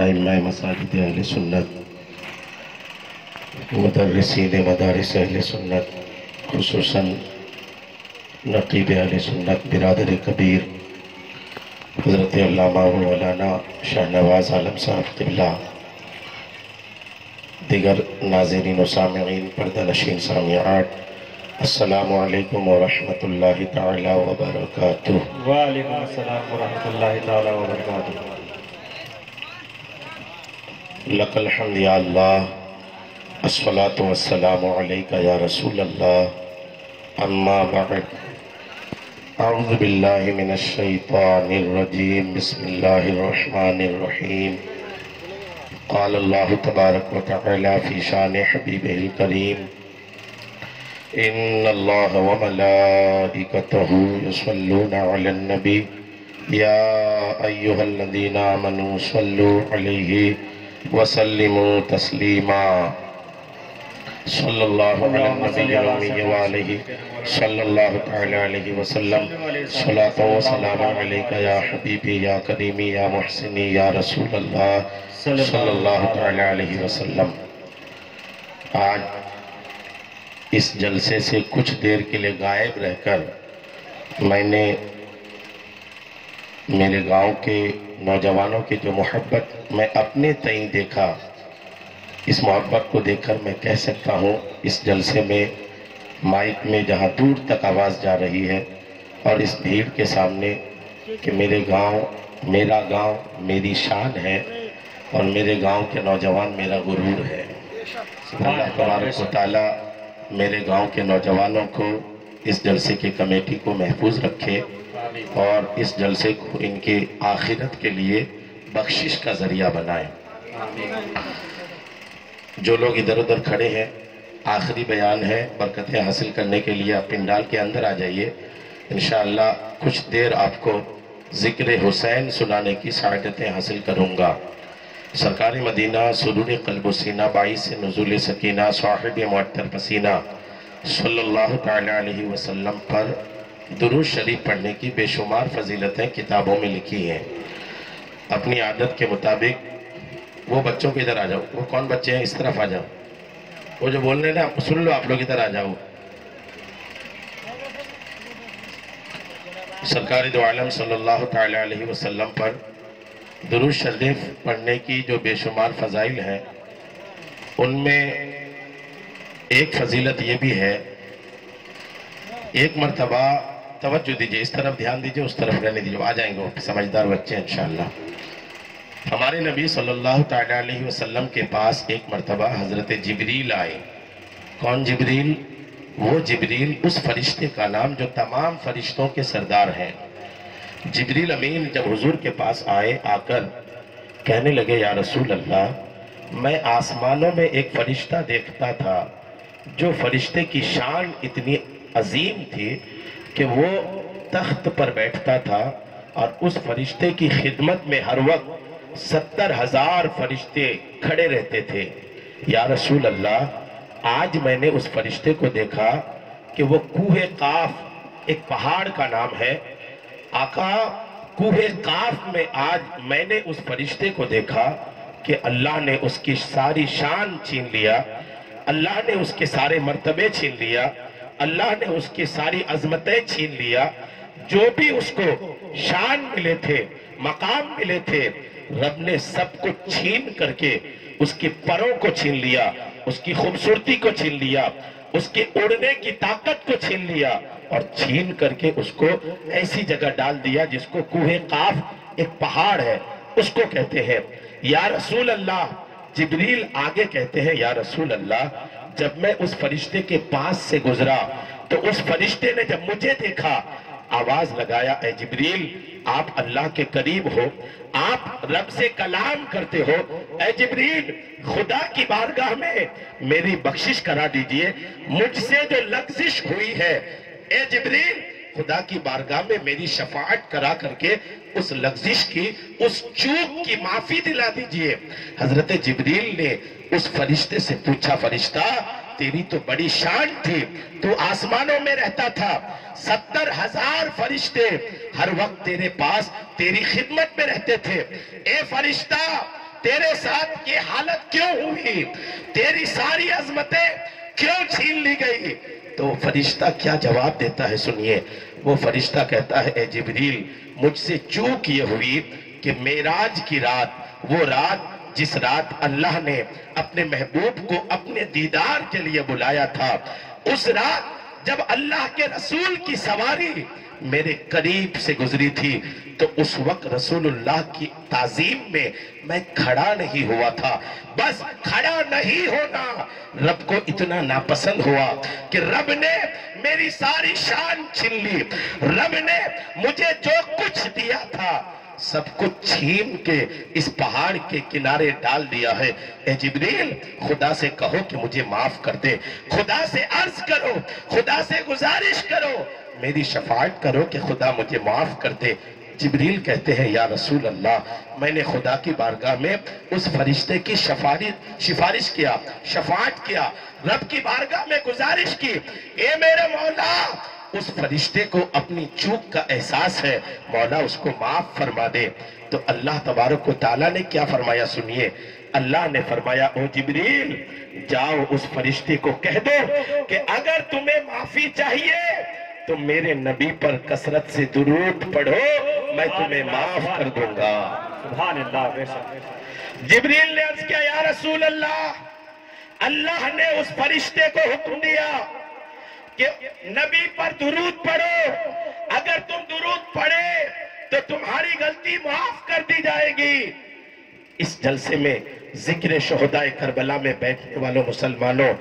ائمہ مساجد اہل سنت، مدرسین مدارس اہل سنت، خصوصاً نقیب اہل سنت برادر کبیر حضرت علامہ مولانا شاہ نواز عالم صاحب قبلہ، دیگر ناظرین و سامعین، پردہ نشین سامعات، السلام علیکم ورحمۃ اللہ تعالی وبرکاتہ۔ وعلیکم السلام ورحمۃ اللہ تعالی وبرکاتہ۔ لک الحمد یا اللہ، الصلاۃ والسلام علیک یا رسول اللہ، اما بعد، اعوذ باللہ من الشیطان الرجیم، بسم اللہ الرحمن الرحیم۔ قال اللہ تبارک و تعالی فی شان حبیبہ الکریم، ان اللہ وملائکتہ یصلون علی النبی یا ایہا الذین آمنوا صلوا علیہ وسلموا تسلیما۔ صلی اللہ علی النبی الامی وآلہ صلی اللہ تعالی علیہ وسلم، صلاۃ و سلام علیک یا حبیبی یا کریمی یا محسنی یا رسول اللہ صلی اللہ تعالی علیہ وسلم۔ آج اس جلسے سے کچھ دیر کے لیے غائب رہ کر میں نے میرے گاؤں کے نوجوانوں کی جو محبت میں اپنے تئیں دیکھا، اس محبت کو دیکھ کر میں کہہ سکتا ہوں اس جلسے میں مائک میں جہاں دور تک آواز جا رہی ہے اور اس بھیڑ کے سامنے کہ میرا گاؤں میری شان ہے اور میرے گاؤں کے نوجوان میرا غرور ہے۔ اللہ تبارک و تعالیٰ میرے گاؤں کے نوجوانوں کو، اس جلسے کی کمیٹی کو محفوظ رکھے اور اس جلسے کو ان کے آخرت کے لیے بخشش کا ذریعہ بنائے۔ جو لوگ ادھر ادھر کھڑے ہیں، آخری بیان ہے، برکتیں حاصل کرنے کے لیے آپ پنڈال کے اندر آ جائیے۔ انشاءاللہ کچھ دیر آپ کو ذکر حسین سنانے کی سعادتیں حاصل کروں گا۔ سرکار مدینہ سرور قلب و سینہ، باعث نزول سکینہ، صاحب معطر پسینہ صلی اللہ تعالی علیہ وسلم پر درود شریف پڑھنے کی بے شمار فضیلتیں کتابوں میں لکھی ہیں۔ اپنی عادت کے مطابق وہ بچوں کو ادھر آ جاؤ، وہ کون بچے ہیں اس طرف آ جاؤ، وہ جو بول رہے ہیں نا سن لو، آپ لوگ ادھر آ جاؤ۔ سرکار دو عالم صلی اللہ تعالی علیہ وسلم پر درود شریف پڑھنے کی جو بے شمار فضائل ہیں، ان میں ایک فضیلت یہ بھی ہے، ایک مرتبہ توجہ دیجئے، اس طرف دھیان دیجئے، اس طرف رہنے دیجئے، آ جائیں گے وہ سمجھدار بچے انشاءاللہ۔ ہمارے نبی صلی اللہ تعالی علیہ وسلم کے پاس ایک مرتبہ حضرت جبریل آئے۔ کون جبریل؟ وہ جبریل اس فرشتے کا نام جو تمام فرشتوں کے سردار ہیں۔ جبریل امین جب حضور کے پاس آئے، آ کر کہنے لگے یا رسول اللہ، میں آسمانوں میں ایک فرشتہ دیکھتا تھا جو فرشتے کی شان اتنی عظیم تھی کہ وہ تخت پر بیٹھتا تھا اور اس فرشتے کی خدمت میں ہر وقت 70,000 فرشتے کھڑے رہتے تھے۔ یا رسول اللہ، آج میں نے اس فرشتے کو دیکھا کہ وہ کوہ قاف، ایک پہاڑ کا نام ہے آقا، کوہ قاف میں آج میں نے اس فرشتے کو دیکھا کہ اللہ نے اس کی ساری شان چھین لیا، اللہ نے اس کے سارے مرتبے چھین لیا، اللہ نے اس کی ساری عظمتیں چھین لیا، جو بھی اس کو شان ملے تھے، مقام ملے تھے، رب نے سب کو چھین کر کے اس کی پروں کو چھین لیا، اس کی خوبصورتی کو چھین لیا، اس کے اڑنے کی طاقت کو چھین لیا اور چھین کر کے اس کو ایسی جگہ ڈال دیا جس کو کوہ قاف، ایک پہاڑ ہے، اس کو کہتے ہیں۔ یا رسول اللہ، جبریل آگے کہتے ہیں یا رسول اللہ، جب میں اس فرشتے کے پاس سے گزرا تو اس فرشتے نے جب مجھے دیکھا، آواز لگایا اے جبریل، آپ اللہ کے قریب ہو، آپ رب سے کلام کرتے ہو، اے جبریل خدا کی بارگاہ میں میری بخشش کرا دیجئے، مجھ سے جو لغزش ہوئی ہے، اے جبریل خدا کی بارگاہ میں میری شفاعت کرا کر کے اس لغزش کی، اس چوک کی معافی دلا دیجئے۔ حضرت جبریل نے اس فرشتے سے پوچھا، فرشتہ تیری تو بڑی شان تھی، تو آسمانوں میں رہتا تھا، 70,000 فرشتے ہر وقت تیرے پاس تیری خدمت میں رہتے تھے، اے فرشتہ تیرے ساتھ یہ حالت کیوں ہوئی؟ تیری ساری عظمتیں کیوں چھین لی گئی؟ تو فرشتہ کیا جواب دیتا ہے سنیے۔ وہ فرشتہ کہتا ہے اے جبریل، مجھ سے چوک یہ ہوئی کہ معراج کی رات، وہ رات جس رات اللہ نے اپنے محبوب کو اپنے دیدار کے لیے بلایا تھا، اس رات جب اللہ کے رسول کی سواری میرے قریب سے گزری تھی تو اس وقت رسول اللہ کی تعظیم میں میں کھڑا نہیں ہوا تھا۔ بس کھڑا نہیں ہونا رب کو اتنا ناپسند ہوا کہ رب نے میری ساری شان چھین لی، رب نے مجھے جو کچھ دیا تھا سب کچھ چھین کے اس پہاڑ کے کنارے ڈال دیا ہے۔ اے جبریل، خدا سے کہو کہ مجھے معاف کر دے، خدا سے عرض کرو، خدا سے گزارش کرو، میری شفاعت کرو کہ خدا مجھے معاف کر دے۔ جبریل کہتے ہیں یا رسول اللہ، میں نے خدا کی بارگاہ میں اس فرشتے کی سفارش کیا، شفاعت کیا، رب کی بارگاہ میں گزارش کی، اے میرے مولا، اس فرشتے کو اپنی چوک کا احساس ہے، مولا اس کو معاف فرما دے۔ تو اللہ تبارک و تعالیٰ نے کیا فرمایا سنیے۔ اللہ نے فرمایا او جبریل، جاؤ اس فرشتے کو کہہ دو کہ اگر تمہیں معافی چاہیے تو میرے نبی پر کثرت سے درود پڑھو، میں تمہیں معاف کر دوں گا۔ سبحان اللہ، بے شک۔ جبریل نے عرض کیا یا رسول اللہ، اللہ نے اس فرشتے کو حکم دیا کہ نبی پر درود پڑھو، اگر تم درود پڑھے تو تمہاری غلطی معاف کر دی جائے گی۔ اس جلسے میں ذکر شہداء کربلا میں بیٹھنے والوں مسلمانوں،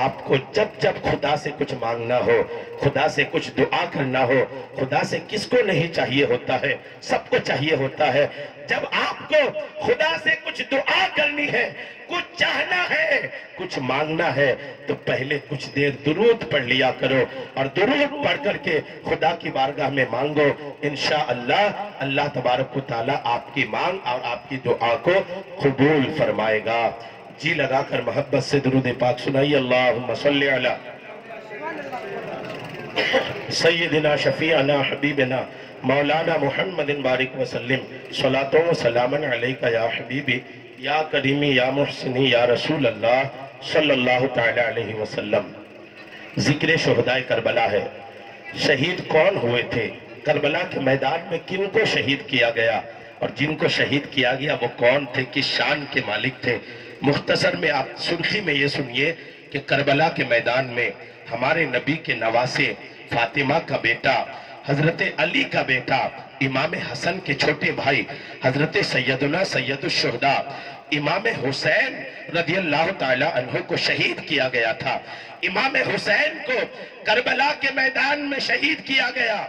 آپ کو جب جب خدا سے کچھ مانگنا ہو، خدا سے کچھ دعا کرنا ہو، خدا سے کس کو نہیں چاہیے ہوتا ہے؟ سب کو چاہیے ہوتا ہے۔ جب آپ کو خدا سے کچھ دعا کرنی ہے، کچھ چاہنا ہے، کچھ مانگنا ہے، تو پہلے کچھ دیر درود پڑھ لیا کرو، اور درود پڑھ کر کے خدا کی بارگاہ میں مانگو، انشاءاللہ اللہ تبارک و تعالیٰ آپ کی مانگ اور آپ کی دعا کو قبول فرمائے گا۔ جی لگا کر محبت سے درود پاک سنائیے، اللہم صلی علی سیدنا شفیعنا حبیبنا مولانا محمد بارک وسلم، صلاۃ و سلاما علیکہ یا حبیبی یا کریمی یا محسنی یا رسول اللہ صلی اللہ تعالی علیہ وسلم۔ ذکر شہداء کربلا ہے۔ شہید کون ہوئے تھے؟ کربلا کے میدان میں کن کو شہید کیا گیا اور جن کو شہید کیا گیا وہ کون تھے، کس شان کے مالک تھے؟ مختصر میں آپ سرخی میں یہ سنیے کہ کربلا کے میدان میں ہمارے نبی کے نواسے فاطمہ کا بیٹا، حضرت علی کا بیٹا، امام حسن کے چھوٹے بھائی حضرت سیدنا سید الشہداء امام حسین رضی اللہ تعالی عنہ کو شہید کیا گیا تھا۔ امام حسین کو کربلا کے میدان میں شہید کیا گیا۔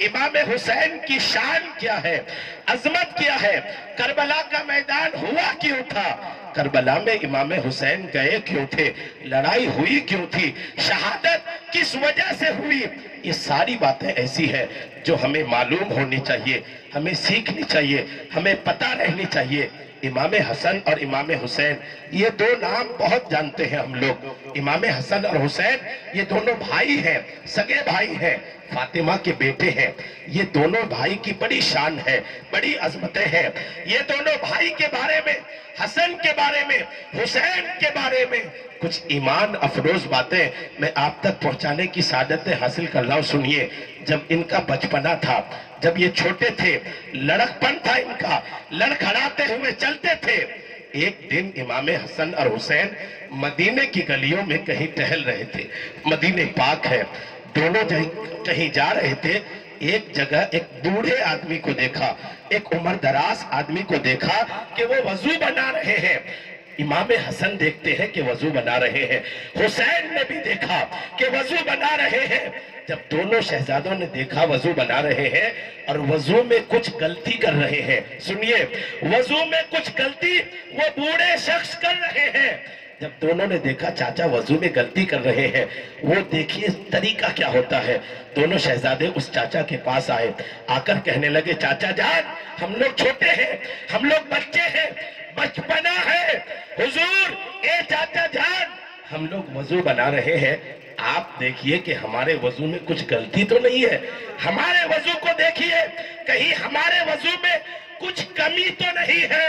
امام حسین کی شان کیا ہے، عظمت کیا ہے، کربلا کا میدان ہوا کیوں تھا، کربلا میں امام حسین گئے کیوں تھے، لڑائی ہوئی کیوں تھی، شہادت کس وجہ سے ہوئی، یہ ساری باتیں ایسی ہیں جو ہمیں معلوم ہونی چاہیے، ہمیں سیکھنی چاہیے، ہمیں پتہ رہنی چاہیے۔ امام حسن اور امام حسین یہ دو نام بہت جانتے ہیں ہم لوگ۔ امام حسن اور حسین یہ دونوں بھائی ہیں، سگے بھائی ہیں، فاطمہ کے بیٹے ہیں۔ یہ دونوں بھائی کی بڑی شان ہے، بڑی عظمتیں ہیں۔ یہ دونوں بھائی کے بارے میں، حسن کے بارے میں، حسین کے بارے میں کچھ ایمان افروز باتیں میں آپ تک پہنچانے کی سعادتیں حاصل کر رہا ہوں۔ سنیے، جب ان کا بچپنا تھا، جب یہ چھوٹے تھے، لڑکپن تھا ان کا، لڑکھڑاتے ہوئے چلتے تھے، ایک دن امام حسن اور حسین مدینے کی گلیوں میں کہیں ٹہل رہے تھے، مدینے پاک ہے، دونوں کہیں جا رہے تھے، ایک جگہ ایک بوڑھے آدمی کو دیکھا، ایک عمر دراز آدمی کو دیکھا کہ وہ وضو بنا رہے ہیں۔ امام حسن دیکھتے ہیں کہ وضو بنا رہے ہیں، حسین نے بھی دیکھا کہ وضو بنا رہے ہیں۔ جب دونوں شہزادوں نے دیکھا وضو بنا رہے ہیں اور وضو میں کچھ غلطی کر رہے ہیں، سنیے، وضو میں کچھ غلطی وہ بوڑھے شخص کر رہے ہیں، جب دونوں نے دیکھا چاچا وضو میں غلطی کر رہے ہیں، وہ دیکھیے طریقہ کیا ہوتا ہے۔ دونوں شہزادے اس چاچا کے پاس آئے، آ کر کہنے لگے چاچا جان، ہم لوگ چھوٹے ہیں، ہم لوگ بچے ہیں، بچپنا ہے، حضور اے چاچا جان ہم لوگ وضو بنا رہے ہیں، آپ دیکھیے کہ ہمارے وضو میں کچھ غلطی تو نہیں ہے، ہمارے وضو کو دیکھیے، کہیں ہمارے وضو میں کچھ کمی تو نہیں ہے۔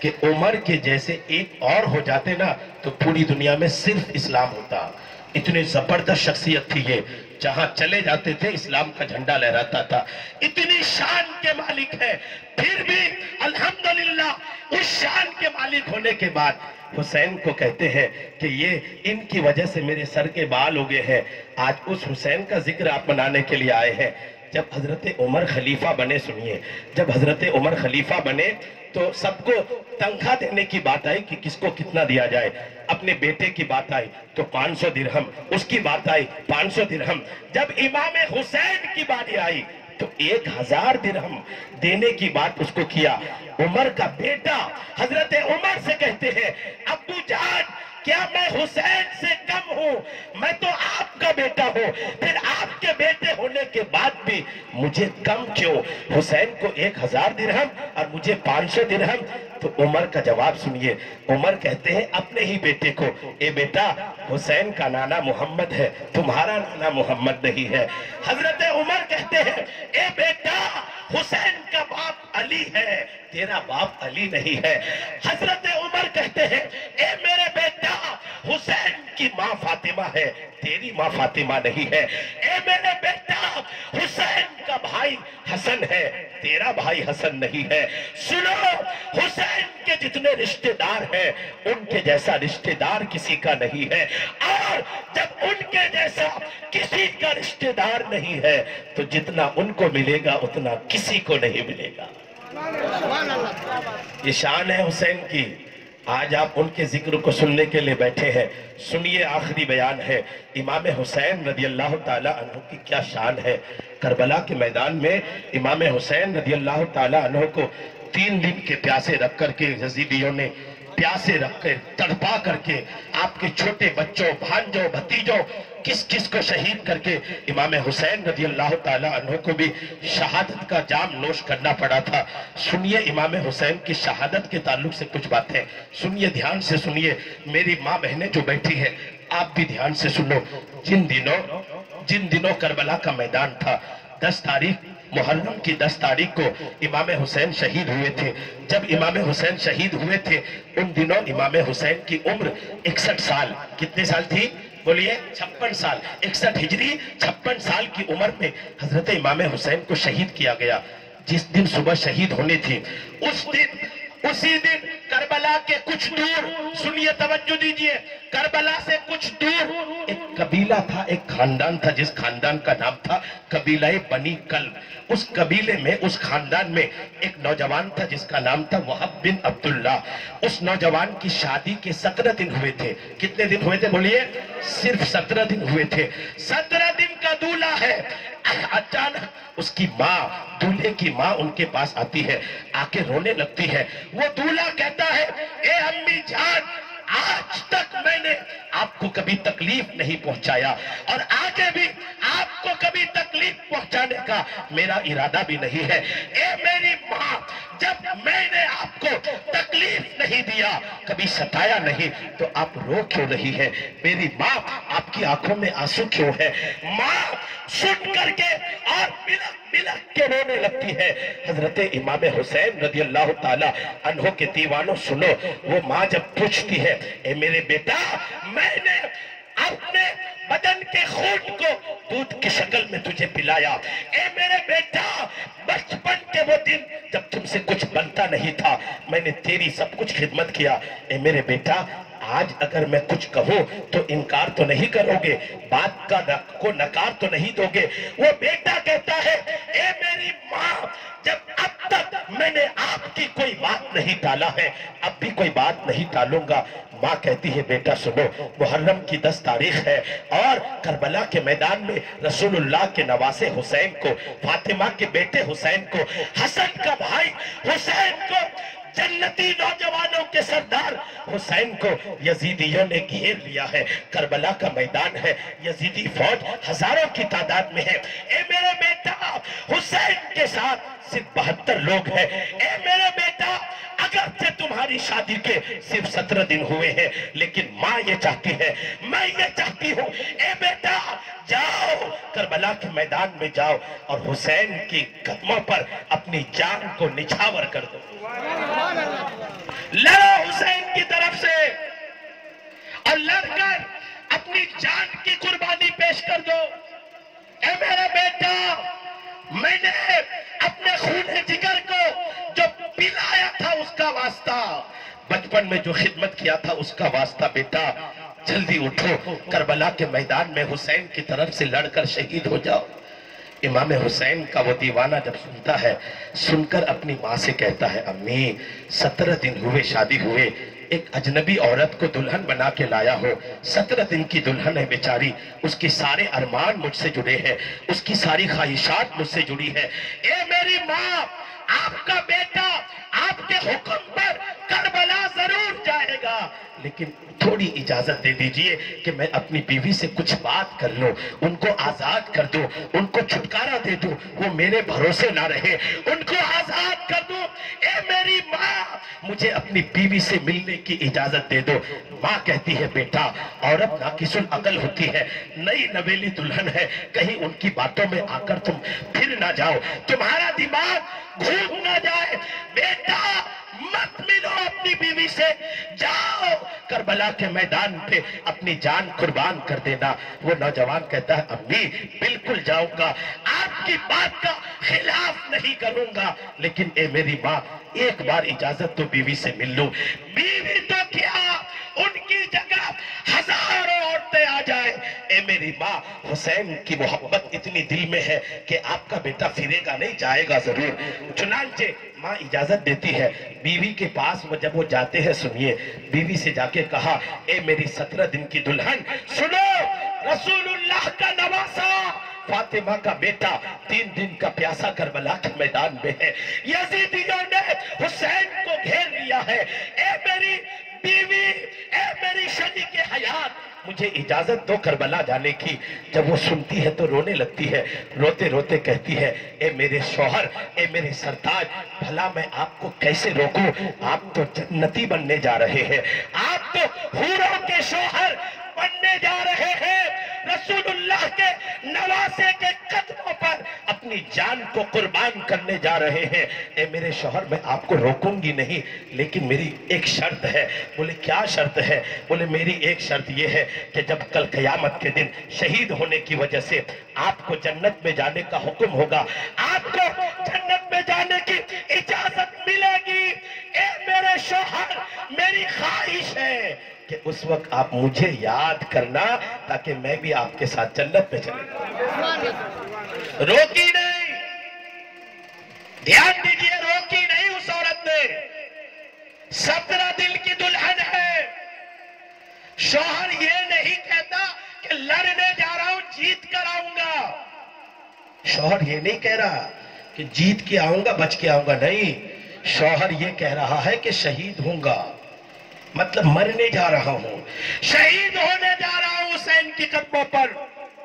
کہ عمر کے جیسے ایک اور ہو جاتے نا تو پوری دنیا میں صرف اسلام ہوتا. اتنی زبردست شخصیت تھی یہ، جہاں چلے جاتے تھے اسلام کا جھنڈا لہراتا تھا. اتنی شان کے مالک ہے، پھر بھی الحمدللہ اس شان کے مالک ہونے کے بعد حسین کو کہتے ہیں کہ یہ ان کی وجہ سے میرے سر کے بال اگے ہیں. آج اس حسین کا ذکر آپ منانے کے لیے آئے ہیں. جب حضرت عمر خلیفہ بنے، سنیے، جب حضرت عمر خلیفہ بنے تو سب کو تنخواہ دینے کی بات آئی کہ کس کو کتنا دیا جائے. اپنے بیٹے کی بات آئی تو 500 درہم، اس کی بات آئی 500 درہم. جب امام حسین کی باری آئی تو 1000 درہم دینے کی بات اس کو کیا. عمر کا بیٹا حضرت عمر سے کہتے ہیں، ابو جان کیا میں حسین سے کم ہوں؟ میں تو آپ کا بیٹا ہوں، پھر آپ کے بیٹے ہونے کے بعد بھی مجھے کم کیوں؟ حسین کو 1000 درہم اور مجھے 500 درہم. تو عمر کا جواب سنیے. عمر کہتے ہیں اپنے ہی بیٹے کو، اے بیٹا حسین کا نانا محمد ہے، تمہارا نانا محمد نہیں ہے. حضرت عمر کہتے ہیں اے بیٹا حسین کا باپ علی ہے، تیرا باپ علی نہیں ہے. حضرت عمر کہتے ہیں اے میرے بیٹا حسین کی ماں فاطمہ ہے، تیری ماں فاطمہ نہیں ہے. اے میرے بیٹا حسین کا بھائی حسن ہے، تیرا بھائی حسن نہیں ہے. سنو، حسین کے جتنے رشتہ دار ہیں ان کے جیسا رشتہ دار کسی کا نہیں ہے، اور جب ان کے جیسا کسی کا رشتہ دار نہیں ہے تو جتنا ان کو ملے گا اتنا کسی کو نہیں ملے گا. یہ شان ہے حسین کی. آج آپ ان کے ذکر کو سننے کے لیے بیٹھے ہیں. سنیے، آخری بیان ہے امام حسین رضی اللہ تعالیٰ عنہ کی کیا شان ہے. کربلا کے میدان میں امام حسین رضی اللہ تعالیٰ عنہ کو 3 دن کے پیاسے رکھ کر کے یزیدیوں نے پیاسے رکھ کے تڑپا کر کے آپ کے چھوٹے بچوں، بھانجوں، بھتیجوں، کس کو شہید کر کے امام حسین رضی اللہ تعالیٰ عنہ کو بھی شہادت کا جام نوش کرنا پڑا تھا. سنیے امام حسین کی شہادت کے تعلق سے کچھ باتیں سنیے، دھیان سے سنیے. میری ماں بہنیں جو بیٹھی ہیں آپ بھی دھیان سے سنو. جن دنوں کربلا کا میدان تھا، 10 تاریخ محرم کی 10 تاریخ کو امام حسین شہید ہوئے تھے. جب امام حسین شہید ہوئے تھے ان دنوں امام حسین کی عمر 61 سال. کتنے سال تھی؟ بولیے 56 سال. 61 ہجری 56 سال کی عمر میں حضرت امام حسین کو شہید کیا گیا. جس دن صبح شہید ہونے تھی اسی دن کربلا کے کچھ دور، سنیے توجہ دیجئے، کربلا سے کچھ دور ایک قبیلہ تھا، ایک خاندان تھا جس خاندان کا نام تھا قبیلہ بنی کلب. اس قبیلے میں، اس خاندان میں ایک نوجوان تھا جس کا نام تھا وہب بن عبداللہ. اس نوجوان کی شادی کے 17 دن ہوئے تھے. کتنے دن ہوئے تھے بولیے؟ صرف 17 دن ہوئے تھے. 17 دن کا دولہ ہے. اچانک اس کی ماں، دولہے کی ماں ان کے پاس آتی ہے، آ کے رونے لگتی ہے. وہ دولہا کہتا ہے اے امی جان، آج تک میں نے آپ کو کبھی تکلیف نہیں پہنچایا اور آگے بھی آپ کو کبھی تکلیف پہنچانے کا میرا ارادہ بھی نہیں ہے. اے میری ماں، جب میں نے آپ کو تکلیف نہیں دیا، کبھی ستایا نہیں، تو آپ رو کیوں رہی ہے؟ میری ماں، آپ کی آنکھوں میں آنسو کیوں ہے؟ ماں سن کر کے اور بلک کے رونے لگتی ہے. حضرت امام حسین رضی اللہ تعالیٰ عنہ کے دیوانوں سنو، وہ ماں جب پوچھتی ہے اے میرے بیٹا، میں نے اپنے بدن کے خون کو دودھ کی شکل میں تجھے پلایا. اے میرے بیٹا، بچپن کے وہ دن جب تم سے کچھ بنتا نہیں تھا، میں نے تیری سب کچھ خدمت کیا. اے میرے بیٹا، آج اگر میں کچھ کہوں تو انکار تو نہیں کرو گے، بات کو نکار تو نہیں دو گے؟ وہ بیٹا کہتا ہے اے میری ماں، جب اب تک میں نے آپ کی کوئی بات نہیں ٹالا ہے، اب بھی کوئی بات نہیں ٹالوں گا. ماں کہتی ہے بیٹا سنو، محرم کی 10 تاریخ ہے اور کربلا کے میدان میں رسول اللہ کے نواسے حسین کو، فاطمہ کے بیٹے حسین کو، حسن کا بھائی حسین کو، جنتی نوجوانوں کے سردار حسین کو یزیدیوں نے گھیر لیا ہے. کربلا کا میدان ہے، یزیدی فوج ہزاروں کی تعداد میں ہے. اے میرے بیٹا، حسین کے ساتھ صرف 72 لوگ ہیں. اے میرے بیٹا، اگرچہ تمہاری شادی کے صرف 17 دن ہوئے ہیں، لیکن ماں یہ چاہتی ہے، میں یہ چاہتی ہوں، اے بیٹا جاؤ کربلا کے میدان میں جاؤ اور حسین کی قدموں پر اپنی جان کو نچھاور کر دو. لڑو حسین کی طرف سے اور لڑ کر اپنی جان کی قربانی پیش کر دو۔ اے میرا بیٹا، میں نے اپنے خون جگر کو جو پلایا تھا اس کا واسطہ، بچپن میں جو خدمت کیا تھا اس کا واسطہ، بیٹا جلدی اٹھو، کربلا کے میدان میں حسین کی طرف سے لڑ کر شہید ہو جاؤ۔ امام حسین کا وہ دیوانہ جب سنتا ہے، سن کر اپنی ماں سے کہتا ہے، امی 17 دن ہوئے شادی ہوئے، ایک اجنبی عورت کو دلہن بنا کے لایا ہو، 17 دن کی دلہن ہے بیچاری، اس کے سارے ارمان مجھ سے جڑے ہیں، اس کی ساری خواہشات مجھ سے جڑی ہے۔ اے میری ماں، آپ کا بیٹا آپ کے حکم پر کربلا ضرور جائے گا، لیکن تھوڑی اجازت دے دیجئے کہ میں اپنی بیوی سے کچھ بات کر لوں، ان کو آزاد کر دوں، ان کو چھٹکارا دے دوں، وہ میرے بھروسے نہ رہے، ان کو آزاد کر دوں۔ اے میری ماں، مجھے اپنی بیوی سے ملنے کی اجازت دے دو۔ ماں کہتی ہے، بیٹا عورت ناقص العقل ہوتی ہے، نئی نویلی دلہن ہے، کہیں ان کی باتوں میں آ کر تم پھر نہ جاؤ، تمہارا دماغ گھوم نہ جائے، بیٹا مت ملو اپنی بیوی سے، جاؤ کربلا کے میدان پہ اپنی جان قربان کر دینا۔ وہ نوجوان کہتا ہے، امی بالکل جاؤں گا، آپ کی بات کا خلاف نہیں کروں گا، لیکن اے میری ماں ایک بار اجازت تو بیوی سے مل لوں۔ بیوی تو کیا، ان کی جگہ ہزاروں عورتیں آ جائیں، اے میری ماں حسین کی محبت اتنی دل میں ہے کہ آپ کا بیٹا پھرے گا نہیں، جائے گا ضرور۔ چنانچہ ماں اجازت دیتی ہے، بیوی کے پاس جب وہ جاتے ہیں، سنیے بیوی سے جا کے کہا، اے میری 17 دن کی دلہن سنو، رسول اللہ کا نواسا فاطمہ کا بیٹا 3 دن کا پیاسا کربلا کے میدان میں ہے، یزیدیوں نے حسین کو گھیر لیا ہے، اے میری بیوی، اے میری شریک حیات، مجھے اجازت دو کربلا جانے کی۔ جب وہ سنتی ہے تو رونے لگتی ہے، روتے روتے کہتی ہے، اے میرے شوہر، اے میرے سرتاج، بھلا میں آپ کو کیسے روکوں، آپ تو جنتی بننے جا رہے ہیں، آپ تو حوروں کے شوہر بننے جا رہے ہیں، رسول اللہ کے نواسے کے قدموں پر اپنی جان کو قربان کرنے جا رہے ہیں، اے میرے شوہر میں آپ کو روکوں گی نہیں، لیکن میری ایک شرط ہے۔ بولے کیا شرط ہے؟ بولے میری ایک شرط یہ ہے کہ جب کل قیامت کے دن شہید ہونے کی وجہ سے آپ کو جنت میں جانے کا حکم ہوگا، آپ کو جنت میں جانے کی اجازت ملے گی، اے میرے شوہر میری خواہش ہے کہ اس وقت آپ مجھے یاد کرنا تاکہ میں بھی آپ کے ساتھ جنت میں چلے جاؤں۔ روکی نہیں، دھیان دیجئے، روکی نہیں اس عورت نے، 17 دن کی دلہن ہے، شوہر یہ نہیں کہتا کہ لڑنے جا رہا ہوں جیت کر آؤں گا، شوہر یہ نہیں کہہ رہا کہ جیت کے آؤں گا بچ کے آؤں گا، نہیں، شوہر یہ کہہ رہا ہے کہ شہید ہوں گا، مطلب مرنے جا رہا ہوں، شہید ہونے جا رہا ہوں حسین کی قدموں پر،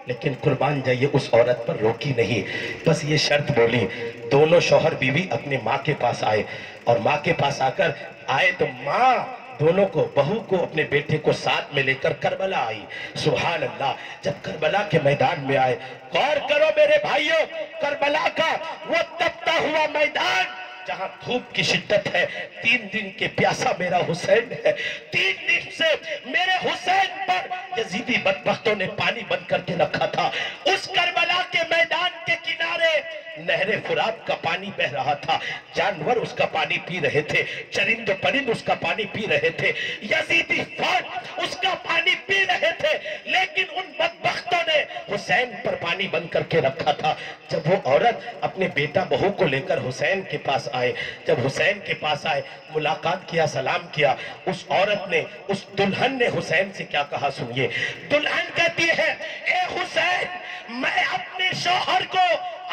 لیکن قربان جائیے اس عورت پر روکی نہیں، بس یہ شرط بولی۔ دونوں شوہر بیوی اپنے ماں کے پاس آئے، اور ماں کے پاس آ کر آئے تو ماں دونوں کو، بہو کو اپنے بیٹے کو ساتھ میں لے کر کربلا آئی۔ سبحان اللہ، جب کربلا کے میدان میں آئے، غور کرو میرے بھائیوں، کربلا کا وہ تپتا ہوا میدان جہاں دھوپ کی شدت ہے، 3 دن کے پیاسا میرا حسین ہے، 3 دن سے میرے حسین پر یزیدی بدبختوں نے پانی بند کر کے رکھا تھا۔ اس کربلا کے میدان کے کنارے نہر فرات کا پانی بہ رہا تھا، جانور اس کا پانی پی رہے تھے، چرند و پرند اس کا پانی پی رہے تھے، یزیدی فوج اس کا پانی پی رہے تھے، لیکن ان بدبختوں نے حسین پر پانی بند کر کے رکھا تھا۔ جب وہ عورت اپنے بیٹا بہو کو لے کر حسین کے پاس آئے، جب حسین کے پاس آئے، ملاقات کیا، سلام کیا، اس عورت نے، اس دلہن نے حسین سے کیا کہا سنیے۔ دلہن کہتی ہے، اے حسین، میں اپنے شوہر کو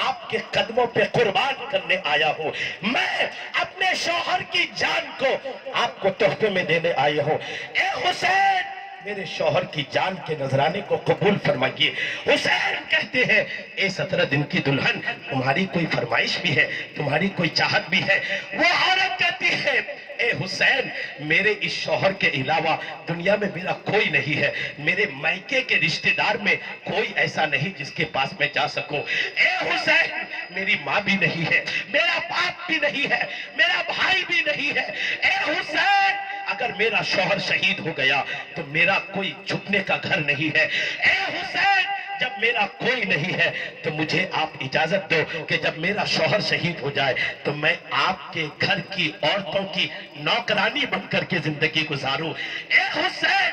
آپ کے قدموں پہ قربان کرنے آیا ہوں، میں اپنے شوہر کی جان کو آپ کو تحفے میں دینے آیا ہوں، اے حسین میرے شوہر کی جان کے نذرانے کو قبول فرمائیے۔ حسین کہتے ہیں، اے 17 دن کی دلہن، تمہاری کوئی فرمائش بھی ہے، تمہاری کوئی چاہت بھی ہے؟ وہ عورت کہتی ہے، اے حسین میرے اس شوہر کے علاوہ دنیا میں میرا کوئی نہیں ہے، میرے مائکے کے رشتہ دار میں کوئی ایسا نہیں جس کے پاس میں جا سکوں۔ اے حسین میری ماں بھی نہیں ہے، میرا باپ بھی نہیں ہے، میرا بھائی بھی نہیں ہے۔ اے حسین اگر میرا شوہر شہید ہو گیا تو میرا کوئی چھپنے کا گھر نہیں ہے۔ اے حسین جب میرا کوئی نہیں ہے تو مجھے آپ اجازت دو کہ جب میرا شوہر شہید ہو جائے تو میں آپ کے گھر کی عورتوں کی نوکرانی بن کر کے زندگی گزاروں۔ اے حسین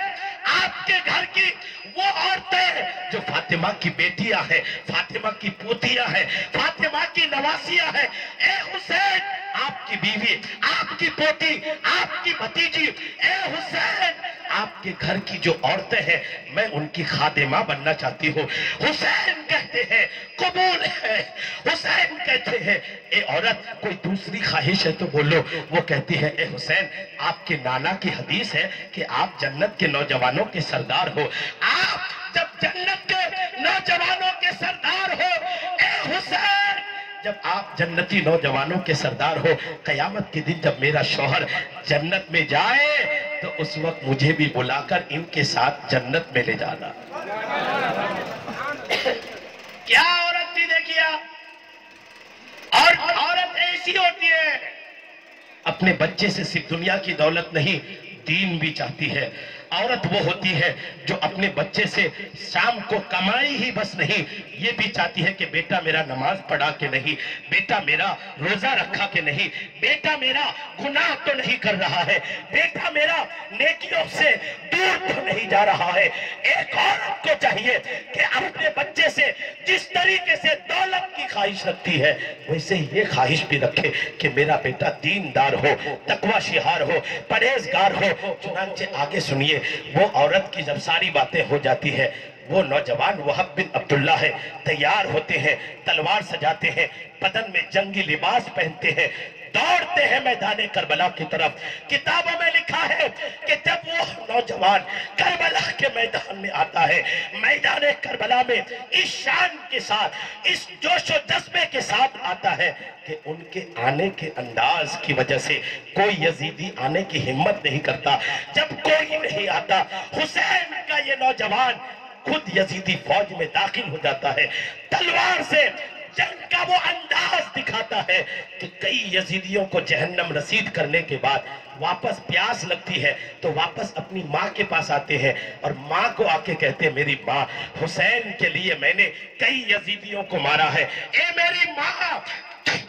آپ کے گھر کی وہ عورتیں جو فاطمہ کی بیٹیاں ہیں، فاطمہ کی پوتیاں ہیں، فاطمہ کی نواسیاں ہیں، اے حسین آپ کی بیوی، آپ کی پوتی، آپ کی بھتیجی، اے حسین آپ کے گھر کی جو عورتیں ہیں میں ان کی خادمہ بننا چاہتی ہوں۔ حسین کہتے ہیں قبول ہے۔ حسین کہتے ہیں اے عورت کوئی دوسری خواہش ہے تو بولو۔ وہ کہتی ہے اے حسین آپ کے نانا کی حدیث ہے کہ آپ جنت کے نوجوانوں کے سردار ہو۔ آپ جب جنت کے نوجوانوں کے سردار ہو، اے حسین جب آپ جنتی نوجوانوں کے سردار ہو، قیامت کے دن جب میرا شوہر جنت میں جائے تو اس وقت مجھے بھی بلا کر ان کے ساتھ جنت میں لے جانا۔ کیا عورت تھی دیکھیا؟ اور عورت ایسی ہوتی ہے اپنے بچے سے صرف دنیا کی دولت نہیں دین بھی چاہتی ہے۔ عورت وہ ہوتی ہے جو اپنے بچے سے شام کو کمائی ہی بس نہیں، یہ بھی چاہتی ہے کہ بیٹا میرا نماز پڑھا کہ نہیں، بیٹا میرا روزہ رکھا کہ نہیں، بیٹا میرا گناہ تو نہیں کر رہا ہے، بیٹا میرا نیکیوں سے دور تو نہیں جا رہا ہے۔ ایک عورت کو چاہیے کہ اپنے بچے سے جس طریقے سے دولت کی خواہش رکھتی ہے ویسے یہ خواہش بھی رکھے کہ میرا بیٹا دیندار ہو، تقوی شعار ہو، پرہیزگار ہو۔ چنانچہ آگے سنیے، وہ عورت کی جب ساری باتیں ہو جاتی ہے، وہ نوجوان وہب بن عبداللہ ہے، تیار ہوتے ہیں، تلوار سجاتے ہیں، بدن میں جنگی لباس پہنتے ہیں، دوڑتے ہیں میدان کربلا کی طرف۔ کتابوں میں لکھا ہے کہ جب وہ نوجوان کربلا کے میدان میں آتا ہے، میدان کربلا میں اس شان کے ساتھ، اس جوش و جذبے کے ساتھ آتا ہے کہ ان کے آنے کے انداز کی وجہ سے کوئی یزیدی آنے کی ہمت نہیں کرتا۔ جب کوئی نہیں آتا، حسین کا یہ نوجوان خود یزیدی فوج میں داخل ہو جاتا ہے، تلوار سے جنگ کا وہ انداز دکھاتا ہے کہ کئی یزیدیوں کو جہنم رسید کرنے کے بعد واپس پیاس لگتی ہے تو واپس اپنی ماں کے پاس آتے ہیں اور ماں کو آ کے کہتے ہیں میری ماں حسین کے لیے میں نے کئی یزیدیوں کو مارا ہے۔ اے میری ماں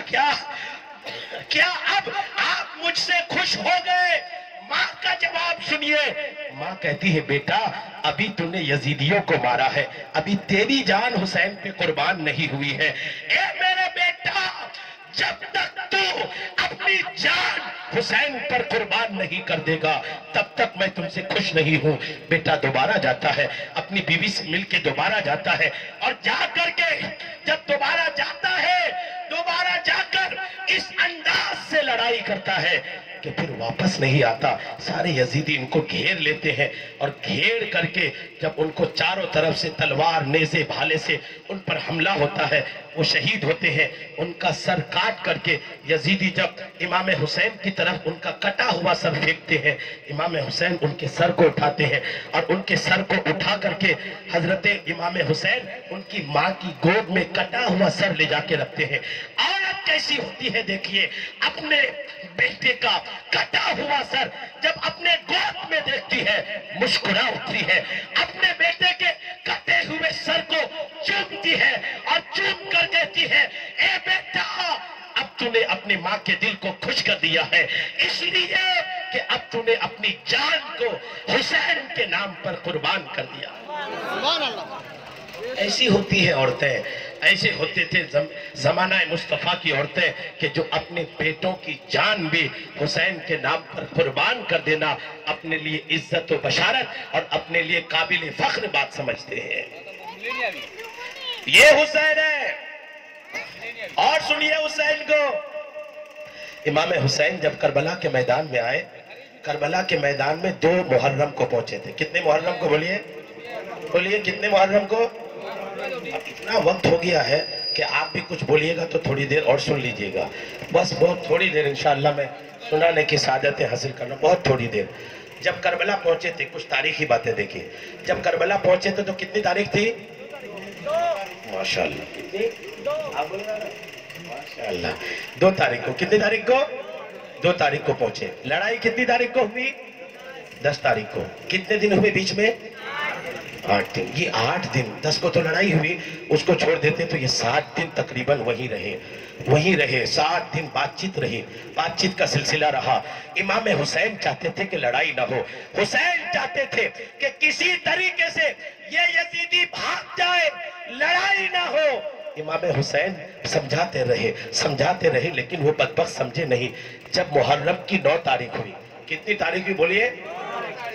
کیا اب آپ مجھ سے خوش ہو گئے؟ ماں کا جواب سنیے، ماں کہتی ہے بیٹا ابھی تو نے یزیدیوں کو مارا ہے، ابھی تیری جان حسین پہ قربان نہیں ہوئی ہے۔ اے میرے بیٹا جب تک تو اپنی جان حسین پر قربان نہیں کر دے گا تب تک میں تم سے خوش نہیں ہوں۔ بیٹا دوبارہ جاتا ہے، اپنی بیوی سے مل کے دوبارہ جاتا ہے اور جا کر کے جب دوبارہ جاتا ہے، دوبارہ جا کر اس انداز سے لڑائی کرتا ہے کہ پھر واپس نہیں آتا۔ سارے یزیدی ان کو گھیر لیتے ہیں اور گھیر کر کے جب ان کو چاروں طرف سے تلوار نیزے بھالے سے ان پر حملہ ہوتا ہے، وہ شہید ہوتے ہیں۔ ان کا سر کاٹ کر کے یزیدی جب امام حسین کی طرف ان کا کٹا ہوا سر پھینکتے ہیں، امام حسین ان کے سر کو اٹھاتے ہیں اور ان کے سر کو اٹھا کر کے حضرت امام حسین ان کی ماں کی گود میں کٹا ہوا سر لے جا کے رکھتے ہیں۔ عورت کیسی ہوتی ہے دیکھیے، اپنے بیٹے کا کٹا ہوا سر جب اپنے گود میں دیکھتی ہے مسکرا اٹھتی ہے، اپنے بیٹے کے کٹے ہوئے سر کو چومتی ہے اور چوم کر کہتی ہے اے بیٹا اب تو نے اپنی ماں کے دل کو خوش کر دیا ہے، اس لیے کہ اب تو نے اپنی جان کو حسین کے نام پر قربان کر دیا۔ سبحان اللہ۔ ایسی ہوتی ہیں عورتیں، ایسے ہوتے تھے زمانہ مصطفیٰ کی عورتیں کہ جو اپنے بیٹوں کی جان بھی حسین کے نام پر قربان کر دینا اپنے لیے عزت و بشارت اور اپنے لیے قابل فخر بات سمجھتے ہیں۔ یہ حسین ہے۔ اور سنیے حسین کو، امام حسین جب کربلا کے میدان میں آئے، کربلا کے میدان میں 2 محرم کو پہنچے تھے۔ کتنے محرم کو بولیے کتنے محرم کو؟ اب اتنا وقت ہو گیا ہے کہ آپ بھی کچھ بولیے گا تو تھوڑی دیر اور سن لیجئے گا، بس بہت تھوڑی دیر انشاءاللہ میں سنانے کی سعادتیں حاصل کرنا، بہت تھوڑی دیر۔ جب کربلا پہنچے تھے، کچھ تاریخی باتیں دیکھیں، جب کربلا پہنچے تھے تو کتنی تاریخ تھی؟ ماشاءاللہ کتنی؟ ماشاءاللہ 2 تاریخ کو، کتنی تاریخ کو؟ 2 تاریخ کو پہنچے۔ لڑائی کتنی تاریخ کو ہوئی؟ 10 تاریخ کو۔ کتنے دن ہوئے بیچ میں؟ 8 دن۔ یہ 8 دن، 10 کو تو لڑائی ہوئی، اس کو چھوڑ دیتے تو یہ 7 دن تقریباً وہیں رہے 7 دن بات چیت رہی، بات چیت کا سلسلہ رہا۔ امام حسین چاہتے تھے کہ لڑائی نہ ہو، حسین چاہتے تھے کہ کسی طریقے سے یہ یزیدی بھاگ جائے، لڑائی نہ ہو۔ امام حسین سمجھاتے رہے لیکن وہ بدبخت سمجھے نہیں۔ جب محرم کی 9 تاریخ ہوئی، کتنی تاریخ ہوئی بولیے؟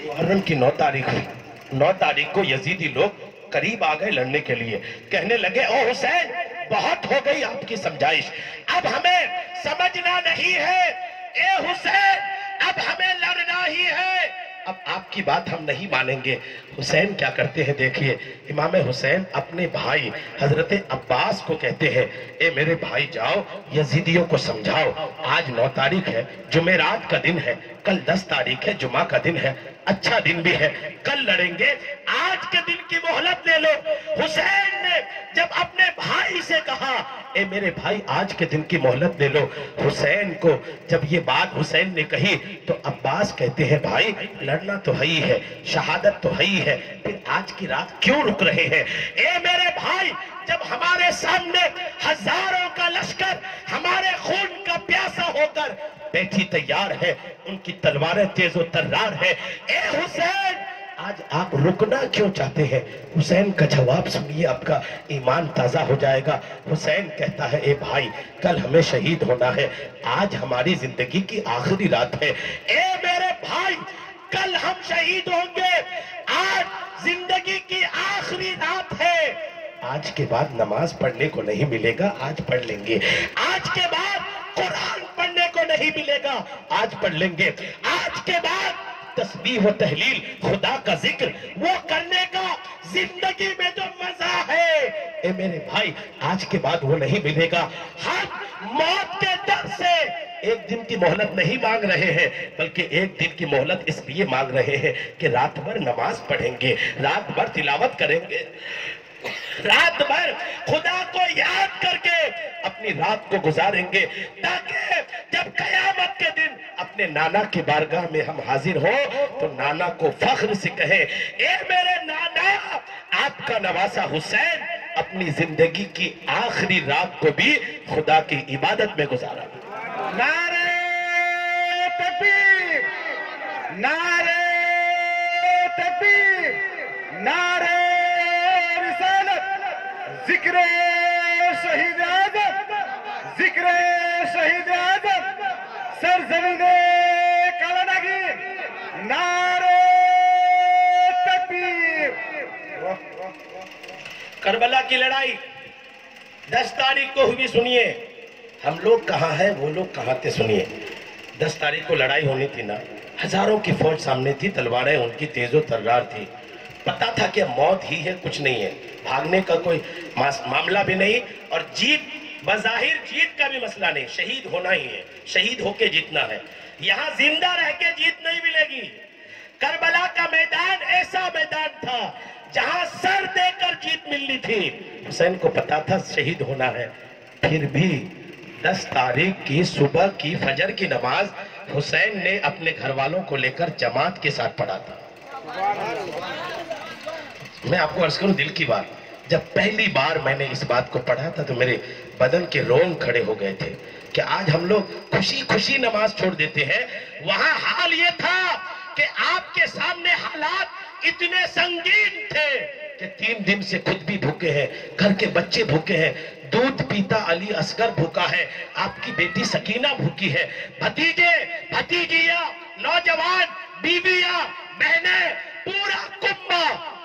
محرم کی 9 تاریخ ہوئی۔ 9 تاریخ کو یزیدی لوگ قریب آ گئے لڑنے کے لیے، کہنے لگے او حسین بہت ہو گئی آپ کی سمجھائش، اب ہمیں سمجھنا نہیں ہے، اے حسین اب ہمیں لڑنا ہی ہے، اب آپ کی بات ہم نہیں مانیں گے۔ حسین کیا کرتے ہیں دیکھیے، امام حسین اپنے بھائی حضرت عباس کو کہتے ہیں اے میرے بھائی جاؤ یزیدیوں کو سمجھاؤ، آج 9 تاریخ ہے، جمعرات کا دن ہے، کل 10 تاریخ ہے، جمعہ کا دن ہے، اچھا دن بھی ہے، کل لڑیں گے، آج کے دن کی مہلت لے لو۔ حسین نے جب اپنے بھائی سے کہا اے میرے بھائی آج کے دن کی مہلت لے لو، حسین کو جب یہ بات حسین نے کہی تو عباس کہتے ہیں بھائی لڑنا تو ہے ہی ہے، شہادت تو ہے ہی ہے، پھر آج کی رات کیوں رک رہے ہیں؟ اے میرے بھائی جب ہمارے سامنے ہزاروں کا لشکر ہمارے خون کا پیاسا ہو کر بیٹھی تیار ہے، ان کی تلواریں تیز و ترار ہے، اے حسین آج آپ رکنا کیوں چاہتے ہیں؟ حسین کا جواب سنیے، آپ کا ایمان تازہ ہو جائے گا۔ حسین کہتا ہے اے بھائی کل ہمیں شہید ہونا ہے، آج ہماری زندگی کی آخری رات ہے، اے میرے بھائی کل ہم شہید ہوں گے، آج زندگی کی آخری رات ہے، آج کے بعد نماز پڑھنے کو نہیں ملے گا، آج پڑھ لیں گے، آج کے بعد قرآن پڑھنے کو نہیں ملے گا، آج پڑھ لیں گے، آج کے بعد تسبیح و تحلیل خدا کا ذکر وہ کرنے کا زندگی میں جو مزہ ہے، اے میرے بھائی آج کے بعد وہ نہیں ملے گا۔ ہم موت کے ڈر سے ایک دن کی مہلت نہیں مانگ رہے ہیں بلکہ ایک دن کی مہلت اس لیے مانگ رہے ہیں کہ رات بھر نماز پڑھیں گے، رات بھر تلاوت کریں گے، رات بھر خدا کو یاد کر کے اپنی رات کو گزاریں گے، تاکہ جب قیامت کے دن اپنے نانا کی بارگاہ میں ہم حاضر ہوں تو نانا کو فخر سے کہیں اے میرے نانا آپ کا نواسا حسین اپنی زندگی کی آخری رات کو بھی خدا کی عبادت میں گزارا۔ نعرہ تکبیر، نعرہ تکبیر، نعرہ رسالت، ذکر شہید اعظم، ذکر شہید اعظم، سرزمین کالانگیر، نعرہ تکبیر۔ کربلا کی لڑائی 10 تاریخ کو ہوئی، سنیے ہم لوگ کہاں ہیں وہ لوگ کہاں تھے، سنیے 10 تاریخ کو لڑائی ہونی تھی نا، ہزاروں کی فوج سامنے تھی، تلواریں ان کی تیز و ترار تھی، پتا تھا کہ موت ہی ہے، کچھ نہیں ہے، بھاگنے کا کوئی معاملہ بھی نہیں، اور بظاہر جیت کا بھی مسئلہ نہیں، شہید ہونا ہی ہے، شہید ہو کے جیتنا ہے، یہاں زندہ رہ کے جیت نہیں ملے گی۔ کربلا کا میدان ایسا میدان تھا جہاں سر دے کر جیت ملنی تھی، حسین کو پتا تھا شہید ہونا ہے، پھر بھی 10 تاریخ کی صبح کی فجر کی نماز حسین نے اپنے گھر والوں کو لے کر جماعت کے ساتھ پڑھا تھا۔ میں آپ کو عرض کروں دل کی بات، جب پہلی بار میں نے اس بات کو پڑھا تھا تو میرے بدن کے رونگ کھڑے ہو گئے تھے کہ آج ہم لوگ خوشی خوشی نماز چھوڑ دیتے ہیں، وہاں حال یہ تھا کہ آپ کے سامنے حالات اتنے سنگین تھے کہ 3 دن سے خود بھی بھوکے ہیں، گھر کے بچے بھوکے ہیں، دودھ پیتا علی اصغر بھوکا ہے، آپ کی بیٹی سکینہ بھوکی ہے، بھتیجے بھتیجیاں، نوجوان، بیویاں، بہنیں، پورا کنبہ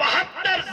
72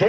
2